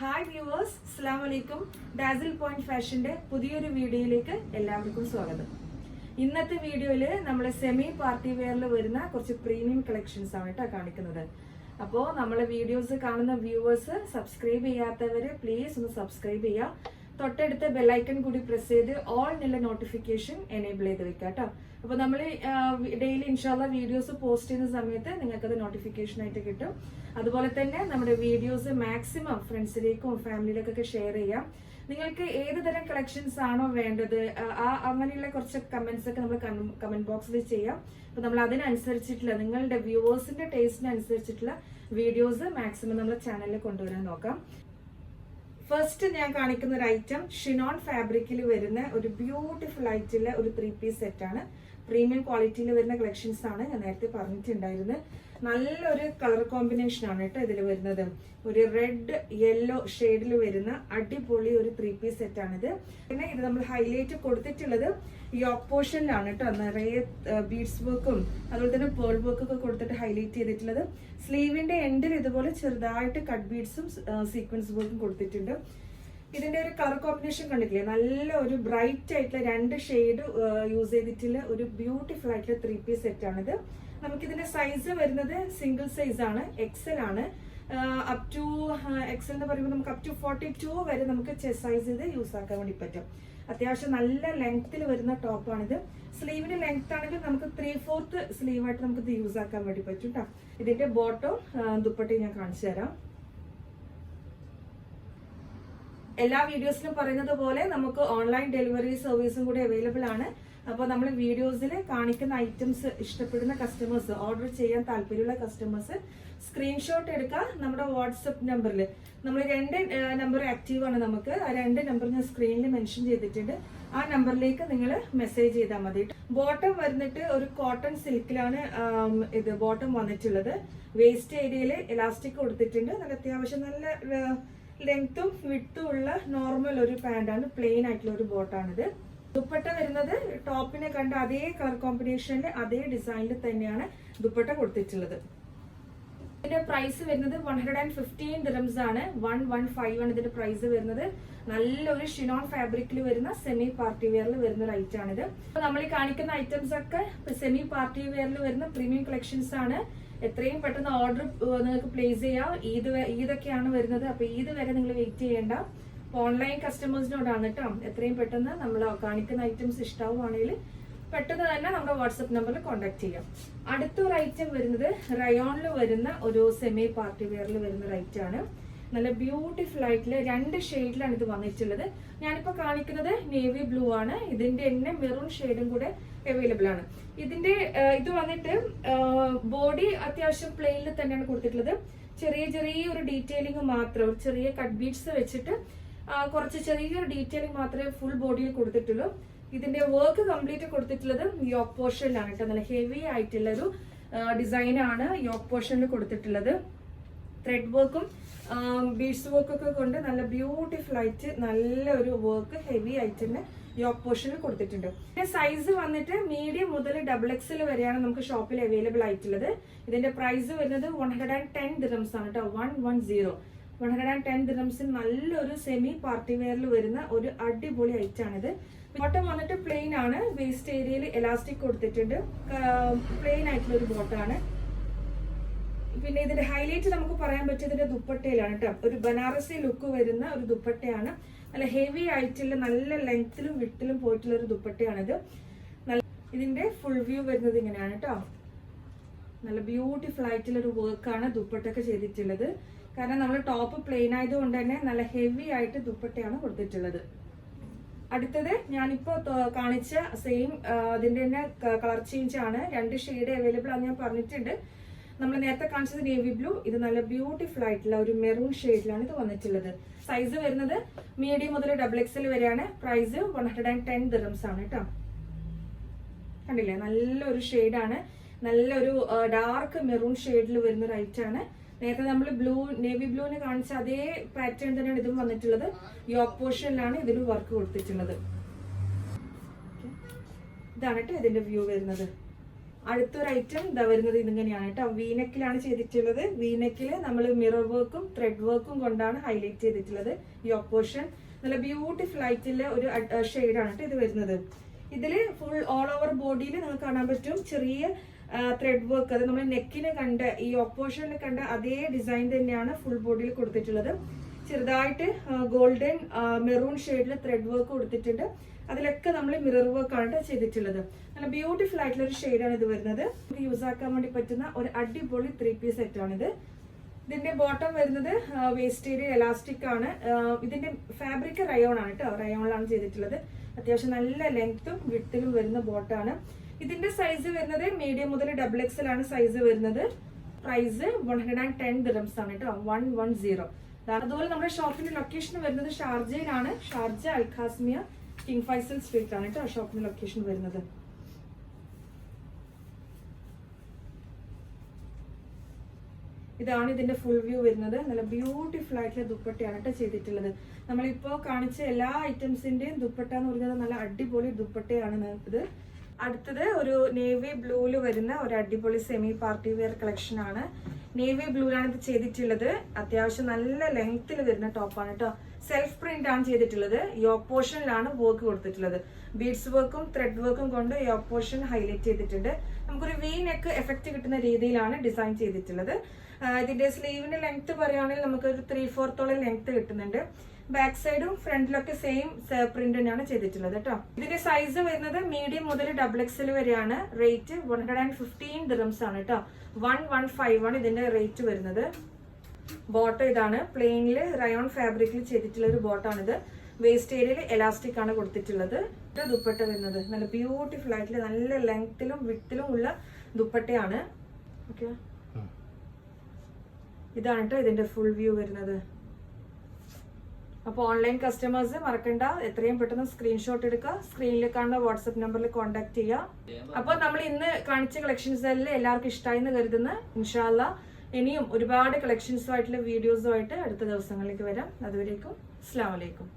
Hi viewers, അസ്സലാമു അലൈക്കും. ഡാസിൽ point ഫാഷന്റെ പുതിയൊരു വീഡിയോയിലേക്ക് എല്ലാവർക്കും സ്വാഗതം. ഇന്നത്തെ വീഡിയോയിൽ നമ്മൾ സെമി പാർട്ടി വെയറിൽ വരുന്ന കുറച്ച് പ്രീമിയം കളക്ഷൻസ് ആണ് കേട്ടോ കാണിക്കുന്നത്. അപ്പോൾ നമ്മളെ വീഡിയോസ് കാണുന്ന വ്യൂവേഴ്സ് സബ്സ്ക്രൈബ് ചെയ്യാത്തവര് പ്ലീസ് ഒന്ന് സബ്സ്ക്രൈബ് ചെയ്യുക. തൊട്ടടുത്ത ബെല്ലൈക്കൺ കൂടി പ്രസ് ചെയ്ത് ഓൾ എന്നുള്ള നോട്ടിഫിക്കേഷൻ എനേബിൾ ചെയ്ത് വെക്കുക കേട്ടോ. അപ്പോൾ നമ്മൾ ഡെയിലി ഇൻഷാല്ല വീഡിയോസ് പോസ്റ്റ് ചെയ്യുന്ന സമയത്ത് നിങ്ങൾക്കത് നോട്ടിഫിക്കേഷൻ ആയിട്ട് കിട്ടും. അതുപോലെ തന്നെ നമ്മുടെ വീഡിയോസ് മാക്സിമം ഫ്രണ്ട്സിലേക്കും ഫാമിലിയിലേക്കൊക്കെ ഷെയർ ചെയ്യാം. നിങ്ങൾക്ക് ഏത് തരം കളക്ഷൻസ് ആണോ വേണ്ടത് അങ്ങനെയുള്ള കുറച്ച് കമന്റ്സ് ഒക്കെ നമ്മൾ കമന്റ് ബോക്സിൽ ചെയ്യാം. അപ്പൊ നമ്മൾ അതിനനുസരിച്ചിട്ടുള്ള നിങ്ങളുടെ വ്യൂവേഴ്സിന്റെ ടേസ്റ്റിനനുസരിച്ചിട്ടുള്ള വീഡിയോസ് മാക്സിമം നമ്മുടെ ചാനലിൽ കൊണ്ടുവരാൻ നോക്കാം. ഫസ്റ്റ് ഞാൻ കാണിക്കുന്ന ഒരു ഐറ്റം ഷിനോൺ ഫാബ്രിക്കിൽ വരുന്ന ഒരു ബ്യൂട്ടിഫുൾ ആയിട്ടുള്ള ഒരു 3 പീസ് സെറ്റ് ആണ്. പ്രീമിയം ക്വാളിറ്റിയിൽ വരുന്ന കളക്ഷൻസ് ആണ്. ഞാൻ നേരത്തെ പറഞ്ഞിട്ടുണ്ടായിരുന്നു. നല്ലൊരു കളർ കോമ്പിനേഷൻ ആണ് കേട്ടോ ഇതിൽ വരുന്നത്. ഒരു റെഡ് യെല്ലോ ഷെയ്ഡിൽ വരുന്ന അടിപൊളി ഒരു 3 പീസ് സെറ്റ് ആണിത്. പിന്നെ ഇത് നമ്മൾ ഹൈലൈറ്റ് കൊടുത്തിട്ടുള്ളത് യോക്ക് പോർഷനിലാണ് കേട്ടോ. നിറയെ ബീഡ്സ് വർക്കും അതുപോലെ തന്നെ പേൾ വർക്കും ഒക്കെ കൊടുത്തിട്ട് ഹൈലൈറ്റ് ചെയ്തിട്ടുള്ളത്. സ്ലീവിന്റെ എൻഡിൽ ഇതുപോലെ ചെറുതായിട്ട് കട്ട് ബീഡ്സും സീക്വൻസ് വർക്കും കൊടുത്തിട്ടുണ്ട്. ഇതിന്റെ ഒരു കളർ കോമ്പിനേഷൻ കണ്ടിട്ടില്ലേ? നല്ല ഒരു ബ്രൈറ്റ് ആയിട്ടുള്ള 2 ഷെയ്ഡ് യൂസ് ചെയ്തിട്ടുള്ള ഒരു ബ്യൂട്ടിഫുൾ ആയിട്ടുള്ള 3 പീസ് സെറ്റ് ആണിത്. നമുക്ക് ഇതിന്റെ സൈസ് വരുന്നത് സിംഗിൾ സൈസ് ആണ്, എക്സൽ ആണ്. അപ് ടു എക്സൽ എന്ന് പറയുമ്പോൾ നമുക്ക് അപ് ടു 42 വരെ നമുക്ക് ചെസ്റ്റ് സൈസ് ഇത് യൂസ് ആക്കാൻ വേണ്ടി പറ്റും. അത്യാവശ്യം നല്ല ലെങ്ത്തിൽ വരുന്ന ടോപ്പാണിത്. സ്ലീവിന്റെ ലെങ്ത് ആണെങ്കിൽ നമുക്ക് 3/4 സ്ലീവ് ആയിട്ട് നമുക്ക് ഇത് യൂസ് ആക്കാൻ വേണ്ടി പറ്റും കേട്ടോ. ഇതിന്റെ ബോട്ടം ദുപ്പട്ടയും ഞാൻ കാണിച്ചു തരാം. എല്ലാ വീഡിയോസിലും പറയുന്നത് പോലെ നമുക്ക് ഓൺലൈൻ ഡെലിവറി സർവീസും കൂടി അവൈലബിൾ ആണ്. അപ്പോൾ നമ്മൾ വീഡിയോസിൽ കാണിക്കുന്ന ഐറ്റംസ് ഇഷ്ടപ്പെടുന്ന കസ്റ്റമേഴ്സ്, ഓർഡർ ചെയ്യാൻ താല്പര്യമുള്ള കസ്റ്റമേഴ്സ് സ്ക്രീൻഷോട്ട് എടുക്കുക. നമ്മുടെ വാട്സപ്പ് നമ്പറിൽ നമ്മൾ 2 നമ്പർ ആക്റ്റീവ് ആണ്. നമുക്ക് ആ 2 നമ്പർ ഞാൻ സ്ക്രീനിൽ മെൻഷൻ ചെയ്തിട്ടുണ്ട്. ആ നമ്പറിലേക്ക് നിങ്ങൾ മെസ്സേജ് ചെയ്താൽ മതി. ബോട്ടം വരുന്നിട്ട് ഒരു കോട്ടൺ സിൽക്കിലാണ് ഇത് ബോട്ടം വന്നിട്ടുള്ളത്. വേസ്റ്റ് ഏരിയയിൽ എലാസ്റ്റിക് കൊടുത്തിട്ടുണ്ട്. നല്ല അത്യാവശ്യം നല്ല ലെങ്ത്തും വിട്ടും ഉള്ള നോർമൽ ഒരു പാന്റാണ്. പ്ലെയിൻ ആയിട്ടുള്ള ഒരു ബോട്ടാണിത്. ദുപ്പട്ട വരുന്നത് ടോപ്പിനെ കണ്ട അതേ കളർ കോമ്പിനേഷനിൽ അതേ ഡിസൈനിൽ തന്നെയാണ് ദുപ്പട്ട കൊടുത്തിട്ടുള്ളത്. ഇതിന്റെ പ്രൈസ് വരുന്നത് 115 ദിറംസ് ആണ്. 115 ആണ് ഇതിന്റെ പ്രൈസ് വരുന്നത്. നല്ലൊരു ഷിനോൺ ഫാബ്രിക്കിൽ വരുന്ന സെമി പാർട്ടി വെയറിൽ വരുന്ന ഒരു ഐറ്റം ആണിത്. നമ്മൾ ഈ കാണിക്കുന്ന ഐറ്റംസ് ഒക്കെ സെമി പാർട്ടി വെയറിൽ വരുന്ന പ്രീമിയം കളക്ഷൻസ് ആണ്. എത്രയും പെട്ടെന്ന് ഓർഡർ നിങ്ങൾക്ക് പ്ലേസ് ചെയ്യാം. ഈദൊക്കെയാണ് വരുന്നത്. അപ്പൊ ഈദ് വരെ നിങ്ങൾ വെയിറ്റ് ചെയ്യേണ്ട. ഓൺലൈൻ കസ്റ്റമേഴ്സിനോടാണ് കേട്ടോ. എത്രയും പെട്ടെന്ന് നമ്മൾ കാണിക്കുന്ന ഐറ്റംസ് ഇഷ്ടാവുകയാണെങ്കിൽ പെട്ടെന്ന് തന്നെ നമ്മുടെ വാട്സപ്പ് നമ്പറിൽ കോൺടാക്ട് ചെയ്യാം. അടുത്തൊരു ഐറ്റം വരുന്നത് റയോണിൽ വരുന്ന ഒരു സെമി പാർട്ടി വെയറിൽ വരുന്ന ഒരു ഐറ്റം ആണ്. നല്ല ബ്യൂട്ടിഫുൾ ആയിട്ടുള്ള 2 ഷെയ്ഡിലാണ് ഇത് വന്നിട്ടുള്ളത്. ഞാനിപ്പോ കാണിക്കുന്നത് നേവി ബ്ലൂ ആണ്. ഇതിന്റെ തന്നെ മെറൂൺ ഷെയ്ഡും കൂടെ അവൈലബിൾ ആണ്. ഇതിന്റെ ഇത് വന്നിട്ട് ബോഡി അത്യാവശ്യം പ്ലെയിനിൽ തന്നെയാണ് കൊടുത്തിട്ടുള്ളത്. ചെറിയ ഒരു ഡീറ്റെയിലിംഗ് മാത്രം, ഒരു ചെറിയ കട്ട് ബീഡ്സ് വെച്ചിട്ട് കുറച്ച് ചെറിയൊരു ഡീറ്റെയിലിംഗ് മാത്രമേ ഫുൾ ബോഡിയിൽ കൊടുത്തിട്ടുള്ളൂ. ഇതിന്റെ വർക്ക് കംപ്ലീറ്റ് കൊടുത്തിട്ടുള്ളത് യോക്ക് പോർഷനിലാണ് കേട്ടോ. നല്ല ഹെവി ആയിട്ടുള്ള ഒരു ഡിസൈനാണ് യോക്ക് പോർഷനിൽ കൊടുത്തിട്ടുള്ളത്. ത്രെഡ് വർക്കും ബീഡ്സ് വർക്കും ഒക്കെ കൊണ്ട് നല്ല ബ്യൂട്ടിഫുൾ ആയിട്ട് നല്ല ഒരു വർക്ക് ഹെവി ആയിട്ട് തന്നെ യോക്ക് പോർഷനിൽ കൊടുത്തിട്ടുണ്ട്. സൈസ് വന്നിട്ട് മീഡിയം മുതൽ XXL വരെയാണ് നമുക്ക് ഷോപ്പിൽ അവൈലബിൾ ആയിട്ടുള്ളത്. ഇതിന്റെ പ്രൈസ് വരുന്നത് 110 ദിറംസ് ആണ് കേട്ടോ. 110 ദിറംസിൽ നല്ലൊരു സെമി പാർട്ടി വെയറിൽ വരുന്ന ഒരു അടിപൊളി ഐറ്റം ആണിത്. ബോട്ടം വന്നിട്ട് പ്ലെയിൻ ആണ്. വേസ്റ്റ് ഏരിയയിൽ എലാസ്റ്റിക് കൊടുത്തിട്ടുണ്ട്. പ്ലെയിൻ ആയിട്ടുള്ള ഒരു ബോട്ടാണ്. പിന്നെ ഇതിന്റെ ഹൈലൈറ്റ് നമുക്ക് പറയാൻ പറ്റിയതിന്റെ ദുപ്പട്ടയിലാണ് കേട്ടോ. ഒരു ബനാറസി ലുക്ക് വരുന്ന ഒരു ദുപ്പട്ടയാണ്. നല്ല ഹെവി ആയിട്ടുള്ള നല്ല ലെങ്ത്തിലും വിട്ടിലും പോയിട്ടുള്ള ഒരു ദുപ്പട്ടയാണിത്. ഇതിന്റെ ഫുൾ വ്യൂ വരുന്നത് ഇങ്ങനെയാണ് കേട്ടോ. നല്ല ബ്യൂട്ടിഫുൾ ആയിട്ടുള്ള ഒരു വർക്കാണ് ദുപ്പട്ടൊക്കെ ചെയ്തിട്ടുള്ളത്. കാരണം നമ്മൾ ടോപ്പ് പ്ലെയിൻ ആയതുകൊണ്ട് തന്നെ നല്ല ഹെവി ആയിട്ട് ദുപ്പട്ടയാണ് കൊടുത്തിട്ടുള്ളത്. അടുത്തത് ഞാനിപ്പോ കാണിച്ച സെയിം അതിന്റെ തന്നെ കളർ ചേഞ്ച് ആണ്. 2 ഷെയ്ഡ് അവൈലബിൾ ആണ് ഞാൻ പറഞ്ഞിട്ടുണ്ട്. നമ്മൾ നേരത്തെ കാണിച്ചത് നേവി ബ്ലൂ. ഇത് നല്ല ബ്യൂട്ടിഫുൾ ആയിട്ടുള്ള ഒരു മെറൂൺ ഷെയ്ഡിലാണ് ഇത് വന്നിട്ടുള്ളത്. സൈസ് വരുന്നത് മീഡിയം മുതൽ XXL വരെയാണ്. പ്രൈസ് 110 ദിറംസ് ആണ് കേട്ടോ. കണ്ടില്ലേ? നല്ലൊരു ഷെയ്ഡാണ്. നല്ലൊരു ഡാർക്ക് മെറൂൺ ഷെയ്ഡിൽ വരുന്ന ഒരു ഐറ്റം ആണ്. നേരത്തെ നമ്മൾ നേവി ബ്ലൂവിന് കാണിച്ച അതേ പാറ്റേൺ തന്നെയാണ് ഇതും വന്നിട്ടുള്ളത്. യോക്ക് പോർഷനിലാണ് ഇതിന് വർക്ക് കൊടുത്തിട്ടുള്ളത്. ഇതാണ് കേട്ടോ ഇതിന്റെ വ്യൂ വരുന്നത്. അടുത്തൊരു ഐറ്റം ഇതാ വരുന്നത് ഇതിങ്ങനെയാണ് കേട്ടോ. വീനെക്കിലാണ് ചെയ്തിട്ടുള്ളത്. വീനെക്കില് നമ്മൾ മിറർ വർക്കും ത്രെഡ് വർക്കും കൊണ്ടാണ് ഹൈലൈറ്റ് ചെയ്തിട്ടുള്ളത്. യോക്ക് പോർഷൻ നല്ല ബ്യൂട്ടിഫുൾ ആയിട്ടുള്ള ഒരു ഷെയ്ഡാണ് കേട്ടോ ഇത് വരുന്നത്. ഇതില് ഫുൾ ഓൾ ഓവർ ബോഡിയിൽ നിങ്ങൾക്ക് കാണാൻ പറ്റും ചെറിയ ത്രെഡ് വർക്ക്. അത് നമ്മൾ നെക്കിന് കണ്ട ഈ യോക്ക് പോർഷനിൽ കണ്ട അതേ ഡിസൈൻ തന്നെയാണ് ഫുൾ ബോഡിയിൽ കൊടുത്തിട്ടുള്ളത്. ചെറുതായിട്ട് ഗോൾഡൻ മെറൂൺ ഷെയ്ഡിൽ ത്രെഡ് വർക്ക് കൊടുത്തിട്ടുണ്ട്. അതിലൊക്കെ നമ്മൾ മിറർ വർക്ക് ആണ് ചെയ്തിട്ടുള്ളത്. നല്ല ബ്യൂട്ടിഫുൾ ആയിട്ടുള്ള ഒരു ഷെയ്ഡാണ് ഇത് വരുന്നത്. നമുക്ക് യൂസ് ആക്കാൻ വേണ്ടി പറ്റുന്ന ഒരു അടിപൊളി 3-piece സെറ്റ് ആണിത്. ഇതിന്റെ ബോട്ടം വരുന്നത് വേസ്റ്റ് ഏരിയ എലാസ്റ്റിക് ആണ്. ഇതിന്റെ ഫാബ്രിക് റയോൺ ആണ് കേട്ടോ. റയോണിലാണ് ചെയ്തിട്ടുള്ളത്. അത്യാവശ്യം നല്ല ലെങ്ത്തും വിഡ്ത്തിലും വരുന്ന ബോട്ടാണ്. ഇതിന്റെ സൈസ് വരുന്നത് മീഡിയം മുതൽ XXL ആണ് സൈസ് വരുന്നത്. പ്രൈസ് 110 dirhams ആണ് കേട്ടോ. 110. അതുപോലെ നമ്മുടെ ഷോപ്പിന്റെ ലൊക്കേഷൻ വരുന്നത് ഷാർജയിലാണ്. ഷാർജ അൽഖാസ്മിയ കിങ് ഫൈസൽ സ്ട്രീറ്റ് ആണ് കേട്ടോ ഷോപ്പിന്റെ ലൊക്കേഷൻ വരുന്നത്. ഇതാണ് ഇതിന്റെ ഫുൾ വ്യൂ വരുന്നത്. നല്ല ബ്യൂട്ടിഫുൾ ആയിട്ടുള്ള ദുപ്പട്ടയാണ് കേട്ടോ ചെയ്തിട്ടുള്ളത്. നമ്മളിപ്പോ കാണിച്ച എല്ലാ ഐറ്റംസിന്റെയും ദുപ്പട്ട എന്ന് പറയുന്നത് നല്ല അടിപൊളി ദുപ്പട്ടയാണ് ഇത്. അടുത്തത് ഒരു നേവി ബ്ലൂല് വരുന്ന ഒരു അടിപൊളി സെമി പാർട്ടി വെയർ കളക്ഷൻ ആണ്. നേവി ബ്ലൂലാണ് ഇത് ചെയ്തിട്ടുള്ളത്. അത്യാവശ്യം നല്ല ലെങ്ത്തിൽ വരുന്ന ടോപ്പാണ് കേട്ടോ. സെൽഫ് പ്രിന്റ് ആണ് ചെയ്തിട്ടുള്ളത്. യോക്ക് പോർഷനിലാണ് വർക്ക് കൊടുത്തിട്ടുള്ളത്. ബീഡ്സ് വർക്കും ത്രെഡ് വർക്കും കൊണ്ട് യോക്ക് പോർഷൻ ഹൈലൈറ്റ് ചെയ്തിട്ടുണ്ട്. നമുക്കൊരു വി നെക്ക് എഫക്ട് കിട്ടുന്ന രീതിയിലാണ് ഡിസൈൻ ചെയ്തിട്ടുള്ളത്. ഇതിന്റെ സ്ലീവിന്റെ ലെങ്ത് പറയുകയാണെങ്കിൽ നമുക്ക് ഒരു 3/4 ലെങ്ത് കിട്ടുന്നുണ്ട്. ബാക്ക് സൈഡും ഫ്രണ്ടിലൊക്കെ സെയിം പ്രിന്റ് തന്നെയാണ് ചെയ്തിട്ടുള്ളത് കേട്ടോ. ഇതിന്റെ സൈസ് വരുന്നത് മീഡിയം മുതൽ XXL വരെയാണ്. റേറ്റ് 115 dirhams ആണ് കേട്ടോ. 115 ആണ് ഇതിന്റെ റേറ്റ് വരുന്നത്. ബോട്ടം ഇതാണ്. പ്ലെയിനില് റയോൺ ഫാബ്രിക്കിൽ ചെയ്തിട്ടുള്ള ഒരു ബോട്ടാണിത്. വേസ്റ്റ് ഏരിയയിൽ എലാസ്റ്റിക് ആണ് കൊടുത്തിട്ടുള്ളത്. ദുപ്പട്ട വരുന്നത് നല്ല ബ്യൂട്ടിഫുൾ ആയിട്ടുള്ള നല്ല ലെങ്ത്തിലും വിഡ്ത്തിലും ഉള്ള ദുപ്പട്ടയാണ്. ഓക്കെ, ഇതാണ് കേട്ടോ ഇതിന്റെ ഫുൾ വ്യൂ വരുന്നത്. അപ്പോൾ ഓൺലൈൻ കസ്റ്റമേഴ്സ് മറക്കണ്ട, എത്രയും പെട്ടെന്ന് സ്ക്രീൻഷോട്ട് എടുക്കുക. സ്ക്രീനിൽ കാണുന്ന വാട്സ്ആപ്പ് നമ്പറിൽ കോൺടാക്ട് ചെയ്യുക. അപ്പോൾ നമ്മൾ ഇന്ന് കാണിച്ച കളക്ഷൻസ് എല്ലാം എല്ലാവർക്കും ഇഷ്ടമായി എന്ന് കരുതുന്നു. ഇൻഷാല്ല ഇനിയും ഒരുപാട് കളക്ഷൻസുമായിട്ടുള്ള വീഡിയോസുമായിട്ട് അടുത്ത ദിവസങ്ങളിലേക്ക് വരാം. അതുവരേക്കും അസ്സലാമു അലൈക്കും.